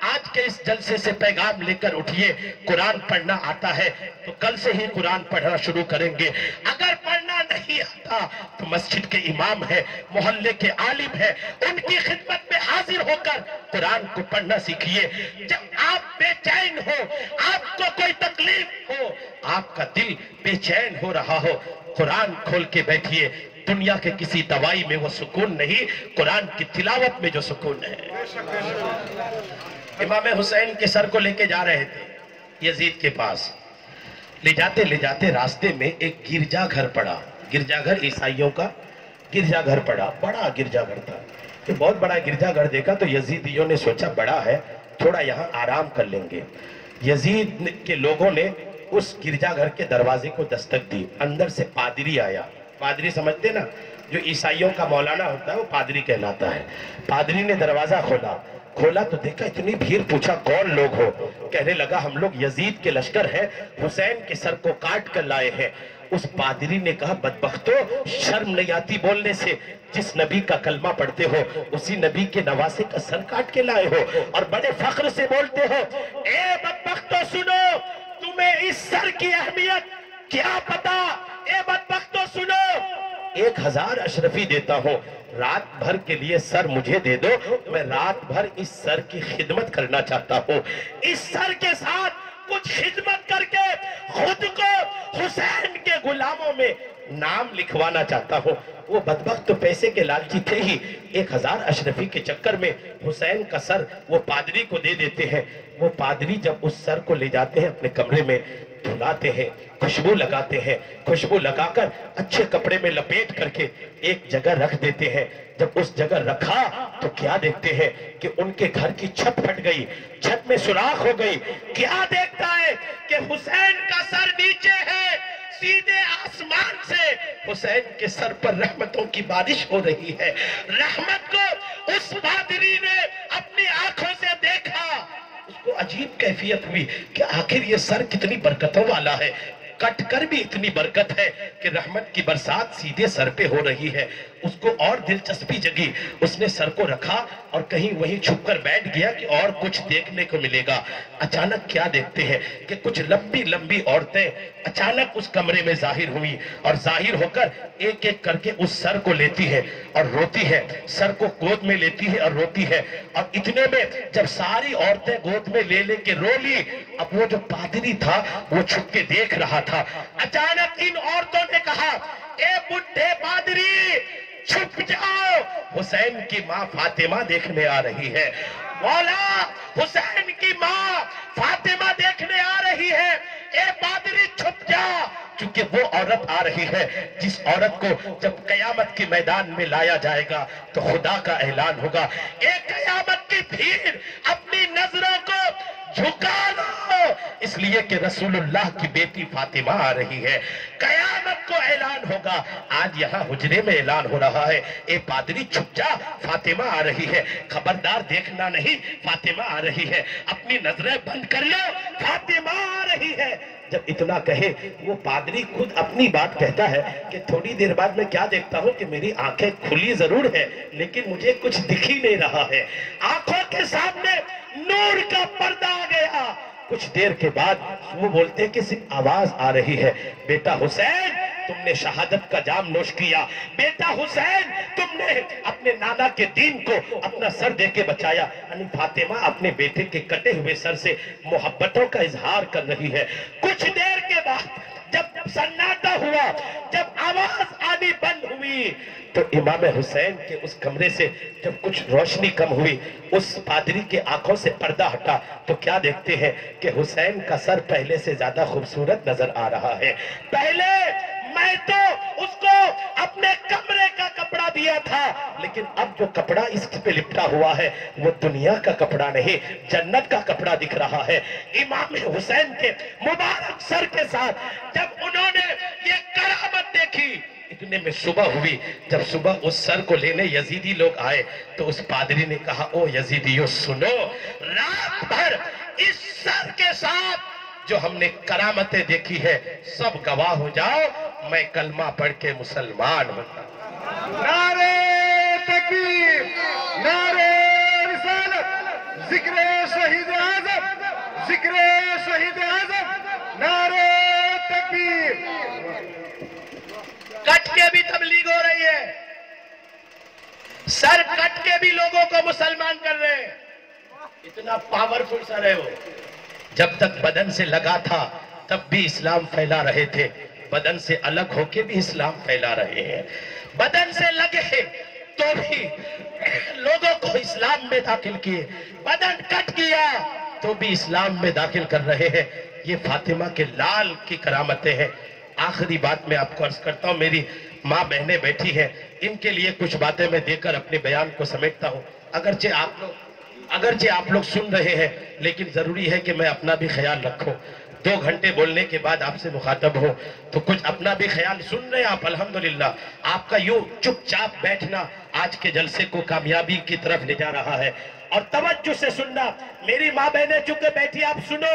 آج کے اس جلسے سے پیغام لے کر اٹھیے، قرآن پڑھنا آتا ہے تو کل سے ہی قرآن پڑھنا شروع کریں گے، اگر پڑھنا نہیں آتا تو مسجد کے امام ہے، محلے کے عالم ہے، ان کی خدمت میں حاضر ہو کر قرآن کو پڑھنا سیکھیے۔ جب آپ بے چین ہو، آپ کو کوئی تکلیف ہو، آپ کا دل بے چین ہو رہا ہو، قرآن کھول کے بیٹھیے، دنیا کے کسی دوائی میں وہ سکون نہیں، قرآن کی تلاوت میں جو سکون ہے۔ امام حسین کے سر کو لے کے جا رہے تھے یزید کے پاس، لے جاتے راستے میں ایک گرجا گھر پڑا، گرجا گھر عیسائیوں کا گرجا گھر پڑا، بڑا گرجا گھر تھا۔ تو بہت بڑا گرجا گھر دیکھا تو یزیدیوں نے سوچا بڑا ہے، تھوڑا یہاں آرام کر لیں گے۔ یزید کے لوگوں نے اس گرجا گھر کے دروازے کو دستک دی، اندر سے پادری آیا۔ پادری سمجھتے نا، جو عیسائیوں کا مولانا ہوتا ہے وہ پادری کہلاتا ہے۔ پادری نے دروازہ کھولا تو دیکھا اتنی بھیڑ، پوچھا کون لوگ ہو؟ کہنے لگا ہم لوگ یزید کے لشکر ہیں، حسین کے سر کو کاٹ کر لائے ہیں۔ اس پادری نے کہا بدبختو، شرم نہیں آتی بولنے سے؟ جس نبی کا کلمہ پڑھتے ہو اسی نبی کے نواسے کا سر کاٹ کے لائے ہو اور بڑے فخر سے بولتے ہو۔ اے بدبختو سنو، تمہیں اس سر کی اہمیت کیا پتا؟ اے بدبختو سنو، 1000 اشرفی دیتا ہوں، رات بھر کے لیے سر مجھے دے دو، میں رات بھر اس سر کی خدمت کرنا چاہتا ہوں، اس سر کے ساتھ کچھ خدمت کر کے خود کو حسین کے غلاموں میں نام لکھوانا چاہتا ہوں۔ وہ بدبخت تو پیسے کے لالچی تھے ہی، 1000 اشرفی کے چکر میں حسین کا سر وہ پادری کو دے دیتے ہیں۔ وہ پادری جب اس سر کو لے جاتے ہیں اپنے کمرے میں، دھلاتے ہیں، خوشبو لگاتے ہیں، خوشبو لگا کر اچھے کپڑے میں لپیٹ کر کے ایک جگہ رکھ دیتے ہیں۔ جب اس جگہ رکھا تو کیا دیکھتے ہیں کہ ان کے گھر کی چھت پھٹ گئی، چھت میں سوراخ ہو گئی۔ کیا دیکھتا ہے کہ حسین کا سر نیچے ہے، سیدھے آسمان سے حسین کے سر پر رحمتوں کی بارش ہو رہی ہے۔ رحمت کو اس پادری نے اپنی آنکھوں سے دیکھا، اس کو عجیب کیفیت ہوئی کہ آخر یہ سر کتنی برکتوں والا ہے، کٹ کر بھی اتنی برکت ہے کہ رحمت کی برسات سیدھے سر پہ ہو رہی ہے۔ اس کو اور دلچسپی جگی، اس نے سر کو رکھا اور کہیں وہیں چھپ کر بیٹھ گیا کہ اور کچھ دیکھنے کو ملے گا۔ اچانک کیا دیکھتے ہیں کہ کچھ لمبی لمبی عورتیں اچانک اس کمرے میں ظاہر ہوئی اور ظاہر ہو کر ایک ایک کر کے اس سر کو لیتی ہے اور روتی ہے، سر کو گود میں لیتی ہے اور روتی ہے۔ اور اتنے میں جب ساری عورتیں گود میں لے کے رو لی، اب وہ جو پادری تھا وہ چھپ کے دیکھ رہا تھا۔ اچانک ان عورتوں نے کہا اے بڈھے پادری چھپ جاؤ، حسین کی ماں فاطمہ دیکھنے آ رہی ہے۔ مولا حسین کی ماں فاطمہ دیکھنے آ رہی ہے، اے پادری چھپ جا، چونکہ وہ عورت آ رہی ہے جس عورت کو جب قیامت کے میدان میں لایا جائے گا تو خدا کا اعلان ہوگا، اے قیامت کی بھیڑ اپنی نظروں کو جھکا لو، اس لیے کہ رسول اللہ کی بیٹی فاطمہ آ رہی ہے۔ قیامت کو اعلان ہوگا، آج یہاں حجرے میں اعلان ہو رہا ہے، اے پادری چھپ جا، فاطمہ آ رہی ہے، خبردار دیکھنا نہیں، فاطمہ آ رہی ہے، اپنی نظریں بند کر لو، فاطمہ آ رہی ہے۔ جب اتنا کہے وہ پادری خود اپنی بات کہتا ہے کہ تھوڑی دیر بعد میں کیا دیکھتا ہوں کہ میری آنکھیں کھلی ضرور ہے لیکن مجھے کچھ دکھ ہی نہیں رہا ہے، آنکھوں کے سامنے نور کا پردہ آ گیا۔ کچھ دیر کے بعد وہ بولتے ہیں کہ صرف آواز آ رہی ہے، بیٹا حسین تم نے شہادت کا جام نوش کیا، بیٹا حسین تم نے اپنے نانا کے دین کو اپنا سر دے کے بچایا۔ یعنی فاطمہ اپنے بیٹے کے کٹے ہوئے سر سے محبتوں کا اظہار کر رہی ہے۔ کچھ دیر کے بعد جب سناٹا ہوا، جب آواز آنی بند ہوئی تو امام حسین کے اس کمرے سے جب کچھ روشنی کم ہوئی، اس پادری کے آنکھوں سے پردہ ہٹا تو کیا دیکھتے ہیں کہ حسین کا سر پہلے سے زیادہ خوبصورت نظر آ رہا ہے۔ پہلے میں تو اس کو اپنے کمرے کا کپڑا دیا تھا لیکن اب جو کپڑا اس پہ لپٹا ہوا ہے وہ دنیا کا کپڑا نہیں، جنت کا کپڑا دکھ رہا ہے۔ امام حسین کے مبارک سر کے ساتھ جب انہوں نے یہ کرامت دیکھی، اتنے میں صبح ہوئی۔ جب صبح اس سر کو لینے یزیدی لوگ آئے تو اس پادری نے کہا او یزیدیو سنو، رات بھر اس سر کے ساتھ جو ہم نے کرامتیں دیکھی ہے سب گواہ ہو جاؤ، میں کلمہ پڑھ کے مسلمان ہوتا۔ نعرہ تکبیر، نعرہ رسالت، ذکر شہید اعظم ذکر شہید اعظم نعرہ تکبیر کٹ کے بھی تبلیغ ہو رہی ہے سر کٹ کے بھی لوگوں کو مسلمان کر رہے ہیں اتنا پاورفل سر ہے وہ جب تک بدن سے لگا تھا تب بھی اسلام پھیلا رہے تھے بدن سے الگ ہو کے بھی اسلام پھیلا رہے ہیں بدن سے لگے تو بھی لوگوں کو اسلام میں داخل کیے بدن کٹ کیا تو بھی اسلام میں داخل کر رہے ہیں یہ فاطمہ کے لال کی کرامتیں ہیں آخری بات میں آپ کو عرض کرتا ہوں میری ماں بہنیں بیٹھی ہیں ان کے لیے کچھ باتیں میں دے کر اپنے بیان کو سمیٹتا ہوں اگرچہ آپ لوگ سن رہے ہیں لیکن ضروری ہے کہ میں اپنا بھی خیال رکھوں 2 گھنٹے بولنے کے بعد آپ سے مخاطب ہوں تو کچھ اپنا بھی خیال سن رہے ہیں آپ الحمدللہ آپ کا یوں چپ چاپ بیٹھنا آج کے جلسے کو کامیابی کی طرف لے جا رہا ہے اور توجہ سے سننا میری ماں بہنیں چکے بیٹھی آپ سنو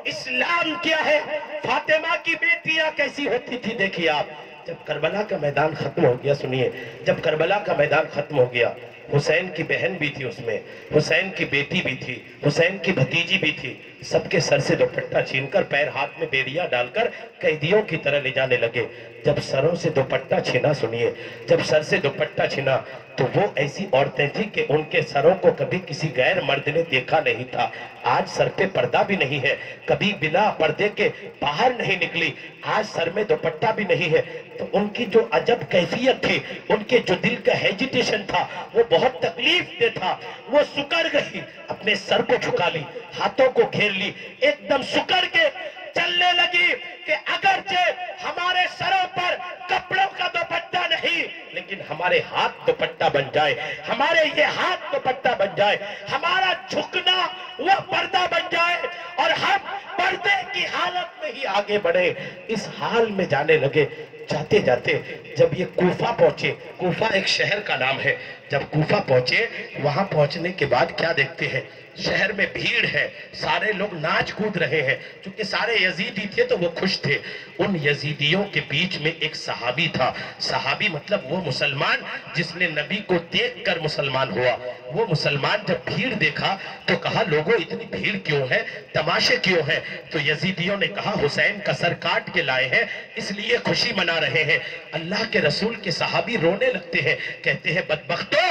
اسلام کیا ہے فاطمہ کی بیٹیاں کیسی ہوتی تھی دیکھیے آپ جب کربلا کا میدان ختم ہو گیا سنیے جب کربلا کا میدان ختم ہو گیا حسین کی بہن بھی تھی اس میں حسین کی بیٹی بھی تھی حسین کی بھتیجی بھی تھی سب کے سر سے دوپٹہ چھین کر پیر ہاتھ میں بیڑیاں ڈال کر قیدیوں کی طرح لے جانے لگے جب سروں سے دوپٹہ چھینا سنیے جب سر سے دوپٹہ چھینا تو وہ ایسی عورتیں تھیں کہ ان کے سروں کو کبھی کسی غیر مرد نے دیکھا نہیں تھا آج سر پہ پردہ بھی نہیں ہے کبھی بنا پردے کے باہر نہیں نکلی آج سر میں دوپٹہ بھی نہیں ہے تو ان کی جو عجب کیفیت تھی ان کے جو دل کا ہیجیٹیشن تھا وہ بہت تکلیف دہ تھا وہ سکر گئی اپنے سر کو جھکا لی ہاتھوں کو گھیر لی ایک دم سکر کے چلنے لگی کہ اگرچہ ہمارے سروں پر کپڑوں کا دوپٹہ نہیں لیکن ہمارے ہاتھ دوپٹہ بن جائے ہمارے یہ ہاتھ دوپٹہ بن جائے ہمارا جھکنا وہ پردہ بن جائے اور ہم پردے کی حالت میں ہی آگے بڑھے اس حال میں جانے لگے جاتے جاتے جب یہ کوفہ پہنچے کوفہ ایک شہر کا نام ہے جب کوفہ پہنچے وہاں پہنچنے کے بعد کیا دیکھتے ہیں شہر میں بھیڑ ہے سارے لوگ ناچ کود رہے ہیں چونکہ سارے یزیدی تھے تو وہ خوش تھے ان یزیدیوں کے بیچ میں ایک صحابی تھا صحابی مطلب وہ مسلمان جس نے نبی کو دیکھ کر مسلمان ہوا وہ مسلمان جب بھیڑ دیکھا تو کہا لوگوں اتنی بھیڑ کیوں ہے تماشے کیوں ہیں تو یزیدیوں نے کہا حسین کا سر کاٹ کے لائے ہیں اس لیے خوشی منا رہے ہیں اللہ کے رسول کے صحابی رونے لگتے ہیں کہتے ہیں بدبختو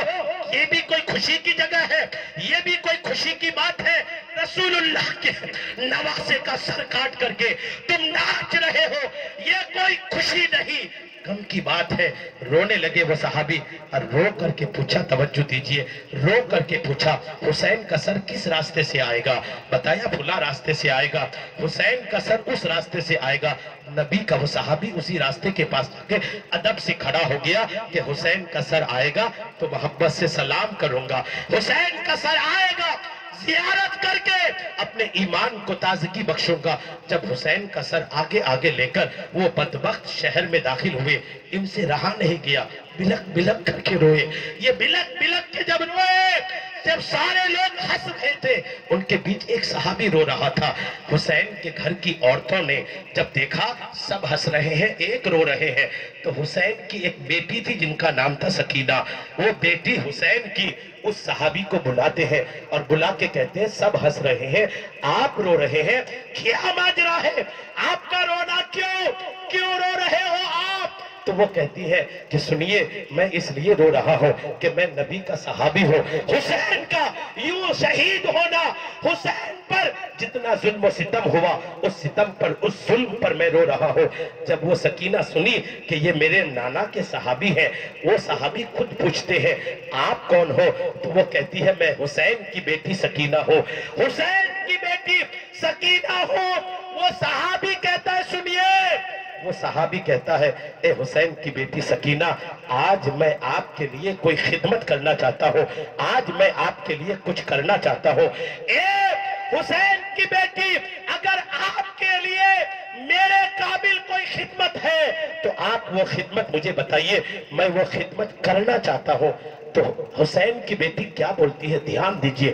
یہ بھی کوئی خوشی کی جگہ ہے یہ بھی کوئی خوشی کی بات ہے رسول اللہ کے نواسے کا سر کاٹ کر کے تم ناچ رہے ہو یہ کوئی خوشی نہیں غم کی بات ہے رونے لگے وہ صحابی اور رو کر کے پوچھا توجہ دیجئے رو کر کے پوچھا حسین کا سر کس راستے سے آئے گا بتایا پھلا راستے سے آئے گا حسین کا سر اس راستے سے آئے گا نبی کا وہ صحابی اسی راستے کے پاس کے ادب سے کھڑا ہو گیا کہ حسین کا سر آئے گا تو محبت سے سلام کروں گا حسین کا سر آئے گا زیارت کر کے اپنے ایمان کو تازگی بخشوں گا جب حسین کا سر آگے آگے لے کر وہ بدبخت شہر میں داخل ہوئے ان سے رہا نہیں گیا بلک بلک کر کے روئے یہ بلک بلک کے جب روئے جب سارے لوگ ہنس رہے تھے ان کے بیچ ایک صحابی رو رہا تھا حسین کے گھر کی عورتوں نے جب دیکھا سب ہنس رہے ہیں ایک رو رہے ہیں تو حسین کی ایک بیٹی تھی جن کا نام تھا سکینہ وہ بیٹی حسین کی اس صحابی کو بلاتے ہیں اور بلا کے کہتے ہیں سب ہنس رہے ہیں آپ رو رہے ہیں کیا ماجرا ہے آپ کا رونا کیوں رو رہے ہو آپ تو وہ کہتی ہے کہ سنیے میں اس لیے رو رہا ہوں کہ میں نبی کا صحابی ہوں حسین کا یوں شہید ہونا حسین پر جتنا ظلم و ستم ہوا اس ستم پر اس ظلم پر میں رو رہا ہوں جب وہ سکینہ سنی کہ یہ میرے نانا کے صحابی ہیں وہ صحابی خود پوچھتے ہیں آپ کون ہو تو وہ کہتی ہے میں حسین کی بیٹی سکینہ ہوں حسین کی بیٹی سکینہ ہوں وہ صحابی کہتا ہے سنیے وہ صحابی کہتا ہے اے حسین کی بیٹی سکینہ آج میں آپ کے لیے کوئی خدمت کرنا چاہتا ہوں آج میں آپ کے لیے کچھ کرنا چاہتا ہوں اے حسین کی بیٹی اگر آپ کے لیے میرے قابل کوئی خدمت ہے تو آپ وہ خدمت مجھے بتائیے میں وہ خدمت کرنا چاہتا ہوں تو حسین کی بیٹی کیا بولتی ہے دھیان دیجئے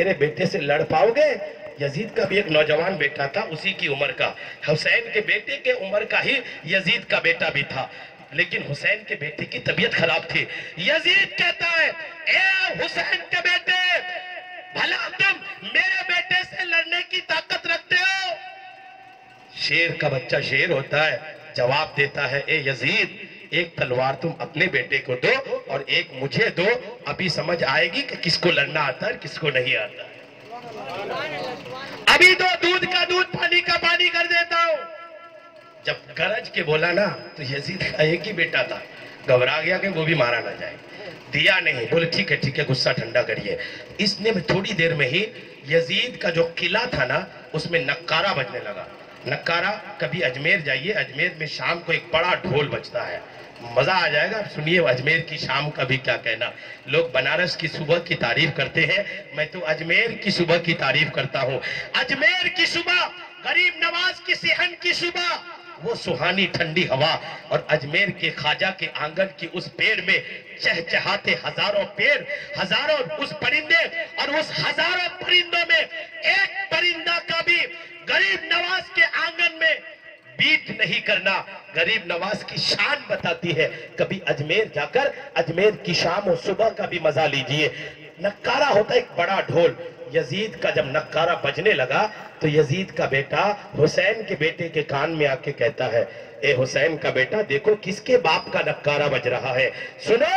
میرے بیٹے سے لڑ پاؤ گے؟ یزید کا بھی ایک نوجوان بیٹا تھا اسی کی عمر کا، حسین کے بیٹے کے عمر کا ہی یزید کا بیٹا بھی تھا، لیکن حسین کے بیٹے کی طبیعت خراب تھی۔ یزید کہتا ہے اے حسین کے بیٹے، بھلا تم میرے بیٹے سے لڑنے کی طاقت رکھتے ہو؟ شیر کا بچہ شیر ہوتا ہے، جواب دیتا ہے اے یزید، ایک تلوار تم اپنے بیٹے کو دو اور ایک مجھے دو، ابھی سمجھ آئے گی کہ کس کو لڑنا آتا ہے کس کو نہیں آتا ہے۔ ابھی تو دودھ کا دودھ پانی کا پانی کر دیتا ہوں۔ جب گرج کے بولا نا تو یزید کا ایک ہی بیٹا تھا، گھبرا گیا کہ وہ بھی مارا نہ جائے، دیا نہیں، بولے ٹھیک ہے غصہ ٹھنڈا کریے۔ اس نے تھوڑی دیر میں ہی یزید کا جو قلعہ تھا نا اس میں نکارہ بجنے لگا۔ نکارہ، کبھی اجمیر جائیے، اجمیر میں شام کو ایک بڑا ڈھول بجتا ہے، مزہ آ جائے گا، سنیے اجمیر کی شام کا بھی کیا کہنا۔ لوگ بنارس کی صبح کی تعریف کرتے ہیں، میں تو اجمیر کی صبح کی تعریف کرتا ہوں۔ اجمیر کی صبح، غریب نواز کی صحن کی صبح، وہ سہانی ٹھنڈی ہوا، اور اجمیر کے خواجہ کے آنگن کی اس پیڑ میں چہچہاتے ہزاروں پیڑ، ہزاروں اس پرندے، اور اس ہزاروں پرندوں میں ایک پرندہ کا بھی غریب نواز کے آنگن میں بیٹ نہیں کرنا، غریب نواز کی شان بتاتی ہے۔ کبھی اجمیر جا کر اجمیر کی شام و صبح کا بھی مزہ لیجئے۔ نکارہ ہوتا ہے ایک بڑا ڈھول، یزید کا جب نکارہ بجنے لگا تو یزید کا بیٹا حسین کے بیٹے کے کان میں آ کے کہتا ہے اے حسین کا بیٹا، دیکھو کس کے باپ کا نکارہ بج رہا ہے۔ سنو،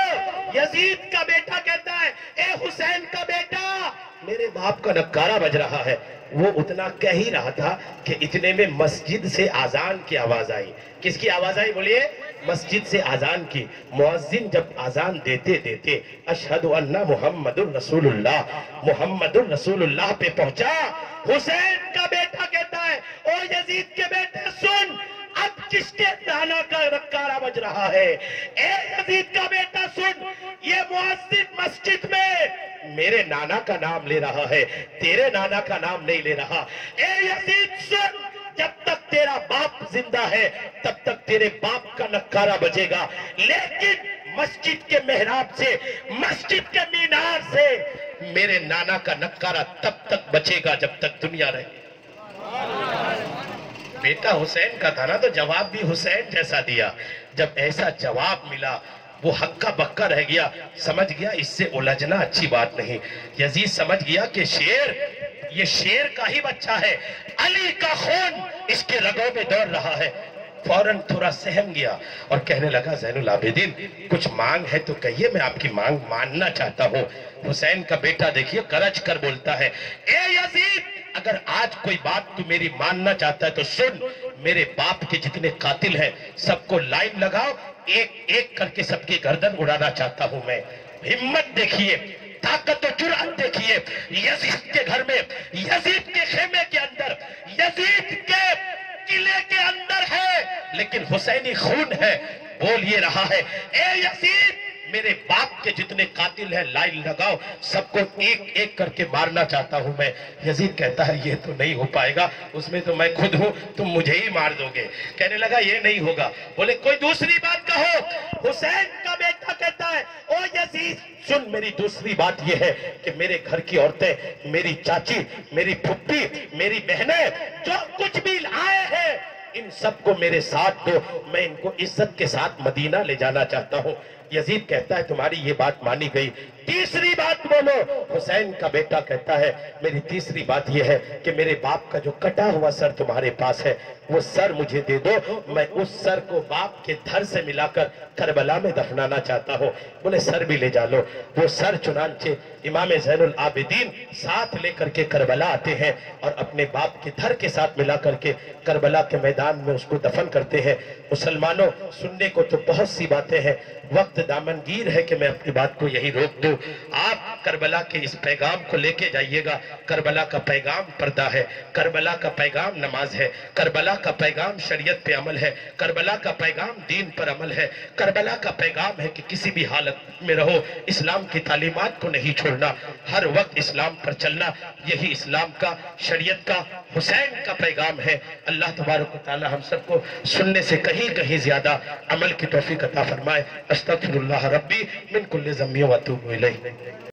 یزید کا بیٹا کہتا ہے اے حسین کا بیٹا، میرے باپ کا نکارہ بج رہا ہے۔ وہ اتنا کہہ ہی رہا تھا کہ اتنے میں مسجد سے آذان کی آواز آئی۔ کس کی آواز آئی بولیے؟ مسجد سے آذان کی۔ مؤذن جب آذان دیتے دیتے اشہد ان محمد الرسول اللہ، محمد الرسول اللہ پہ پہنچا، حسین کا بیٹا کہتا ہے او یزید کے بیٹے سن، اب کس کے نانا کا نکارہ بج رہا ہے؟ اے یزید کا بیٹا سن، یہ مؤذن مسجد میں میرے نانا کا نام لے رہا ہے، تیرے نانا کا نام نہیں لے رہا۔ اے یزید سن، جب تک تیرا باپ زندہ ہے تب تک تیرے باپ کا نکارہ بجے گا، لیکن مسجد کے محراب سے، مسجد کے مینار سے میرے نانا کا نکارہ تب تک بچے گا جب تک دنیا رہے۔ بیٹا حسین کا تھا نا تو جواب بھی حسین جیسا دیا۔ جب ایسا جواب ملا وہ ہکا بکا رہ گیا، سمجھ گیا اس سے الجھنا اچھی بات نہیں۔ یزید سمجھ گیا کہ یہ شیر کا ہی بچہ ہے، علی کا خون اس کے رگوں میں دوڑ رہا ہے۔ فوراً تھوڑا سہم گیا اور کہنے لگا زین العابدین کچھ مانگ ہے تو کہیے، میں آپ کی مانگ ماننا چاہتا ہوں۔ حسین کا بیٹا دیکھیے گرج کر بولتا ہے اے یزید، اگر آج کوئی بات تو میری ماننا چاہتا ہے تو سن، میرے باپ کے جتنے قاتل ہیں سب کو لائن لگاؤ، ایک ایک کر کے سب کی گردن اڑانا چاہتا ہوں میں۔ ہمت دیکھیے، طاقت و جرأت دیکھیے، یزید کے گھر میں، یزید کے خیمے کے اندر، یزید کے قلعے کے اندر ہے، لیکن حسینی خون ہے۔ بول یہ رہا ہے اے یزید، میرے باپ کے جتنے قاتل ہیں لائن لگاؤ، سب کو ایک ایک کر کے مارنا چاہتا ہوں میں۔ یزید کہتا ہے یہ تو نہیں ہو پائے گا، اس میں تو میں خود ہوں، تم مجھے ہی مار دو گے۔ کہنے لگا یہ نہیں ہوگا۔ بولے کوئی دوسری بات کہو۔ حسین کا بیٹا کہتا ہے او یزید سن، میری دوسری بات یہ ہے کہ میرے گھر کی عورتیں، میری چاچی، میری پھپھی، میری بہنیں، جو کچھ بھی آئے ہیں ان سب کو میرے ساتھ دو، میں ان کو عزت کے ساتھ مدینہ لے جانا چاہتا ہوں۔ یزید کہتا ہے تمہاری یہ بات مانی گئی، تیسری بات بولو۔ حسین کا بیٹا کہتا ہے میری تیسری بات یہ ہے کہ میرے باپ کا جو کٹا ہوا سر تمہارے پاس ہے وہ سر مجھے دے دو، میں اس سر کو باپ کے دھر سے ملا کر کربلا میں دفنانا چاہتا ہوں۔ بولے سر بھی لے جا لو۔ وہ سر چنانچہ امام زین العابدین ساتھ لے کر کے کربلا آتے ہیں اور اپنے باپ کے دھر کے ساتھ ملا کر کے کربلا کے میدان میں اس کو دفن کرتے ہیں۔ مسلمانوں سننے کو تو بہت سی باتیں ہیں، وقت دامنگیر ہے کہ میں اپنی بات کو یہی روک دوں۔ آپ کربلا کے اس پیغام کو لے کے جائیے گا۔ کربلا کا پیغام پردہ ہے، کربلا کا پیغام نماز ہے، کربلا کا پیغام شریعت پہ عمل ہے، کربلا کا پیغام دین پر عمل ہے، کربلا کا پیغام ہے کہ کسی بھی حالت میں رہو اسلام کی تعلیمات کو نہیں چھوڑنا، ہر وقت اسلام پر چلنا، یہی اسلام کا، شریعت کا، حسین کا پیغام ہے۔ اللہ تبارک و تعالی ہم سب کو سننے سے کہیں کہیں زیادہ عمل کی توفیق عطا فرمائے۔ استغفر اللہ ربی من کل ذنب و اتوب الیہ۔